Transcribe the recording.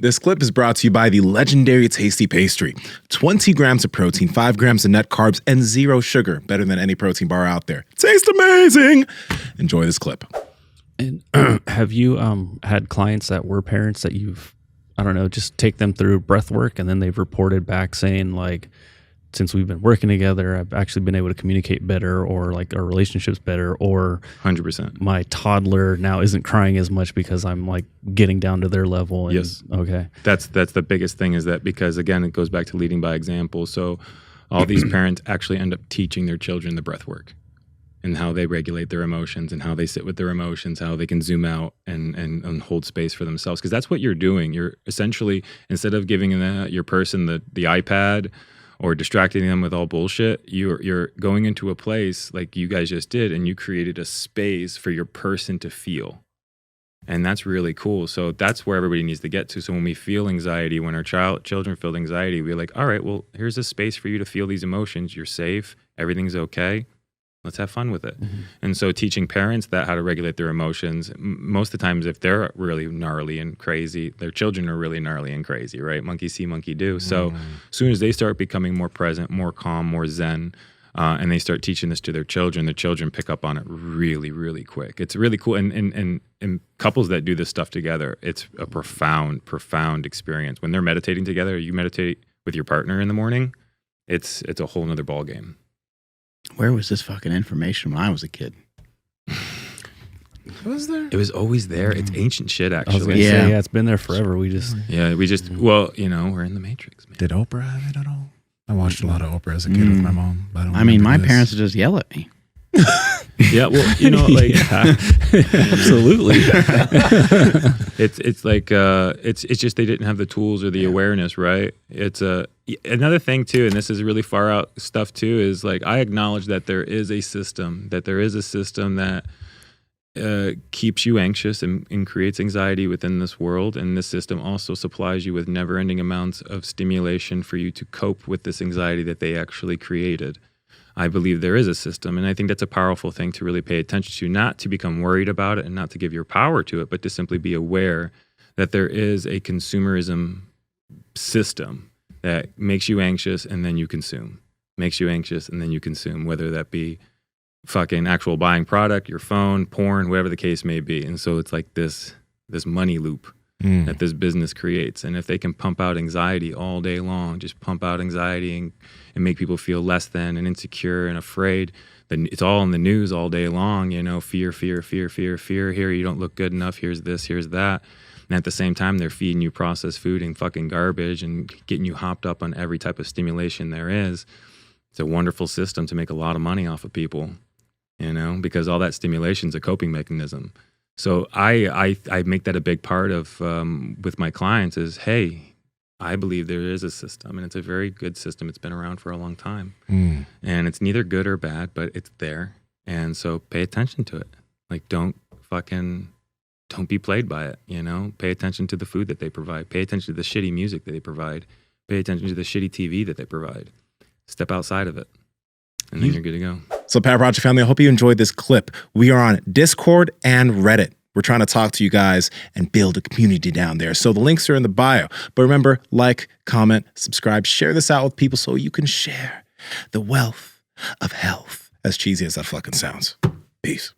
This clip is brought to you by the legendary Tasty Pastry. 20 grams of protein, 5 grams of net carbs, and 0 sugar. Better than any protein bar out there. Tastes amazing. Enjoy this clip. And have you had clients that were parents that you've, I don't know, just take them through breath work and then they've reported back saying like, since we've been working together, I've actually been able to communicate better, or like our relationship's better, or 100%. My toddler now isn't crying as much because I'm like getting down to their level. And, yes. Okay. That's the biggest thing, is that because again, it goes back to leading by example. So all these parents actually end up teaching their children the breath work and how they regulate their emotions and how they sit with their emotions, how they can zoom out and hold space for themselves. Because that's what you're doing. You're essentially, instead of giving your person the iPad or distracting them with all bullshit, you're going into a place like you guys just did, and you created a space for your person to feel. And that's really cool. So that's where everybody needs to get to. So when we feel anxiety, when our children feel anxiety, we're like, all right, well, here's a space for you to feel these emotions. You're safe. Everything's okay. Let's have fun with it. Mm-hmm. And so teaching parents that how to regulate their emotions, most of the times if they're really gnarly and crazy, their children are really gnarly and crazy, right? Monkey see, monkey do. So as soon as they start becoming more present, more calm, more zen, and they start teaching this to their children pick up on it really, really quick. It's really cool. And couples that do this stuff together, it's a profound, profound experience. When they're meditating together, you meditate with your partner in the morning, it's a whole nother ballgame. Where was this fucking information when I was a kid? Was there? It was always there. It's ancient shit, I was actually. gonna say, yeah, it's been there forever. We just Well, we're in the Matrix, man. Did Oprah have it at all? I watched a lot of Oprah as a kid with my mom. But I mean, my parents would just yell at me. Yeah, well, like absolutely. It's like it's just they didn't have the tools or the awareness, right? It's another thing too, and this is really far out stuff too, is like I acknowledge that there is a system that keeps you anxious and creates anxiety within this world, and this system also supplies you with never-ending amounts of stimulation for you to cope with this anxiety that they actually created. I believe there is a system, and I think that's a powerful thing to really pay attention to, not to become worried about it and not to give your power to it, but to simply be aware that there is a consumerism system that makes you anxious and then you consume, whether that be fucking actual buying product, your phone, porn, whatever the case may be. And so it's like this money loop that this business creates. And if they can pump out anxiety all day long, just pump out anxiety and make people feel less than and insecure and afraid, then it's all in the news all day long, fear, here, you don't look good enough, here's this, here's that. And at the same time, they're feeding you processed food and fucking garbage and getting you hopped up on every type of stimulation there is. It's a wonderful system to make a lot of money off of people, because all that stimulation is a coping mechanism. So I make that a big part of with my clients is, hey, I believe there is a system, and it's a very good system. It's been around for a long time, and it's neither good or bad, but it's there. And so pay attention to it. Like, don't be played by it. Pay attention to the food that they provide. Pay attention to the shitty music that they provide. Pay attention to the shitty TV that they provide. Step outside of it, and then you're good to go. So, Power Project family, I hope you enjoyed this clip. We are on Discord and Reddit. We're trying to talk to you guys and build a community down there. So the links are in the bio. But remember, like, comment, subscribe, share this out with people so you can share the wealth of health. As cheesy as that fucking sounds. Peace.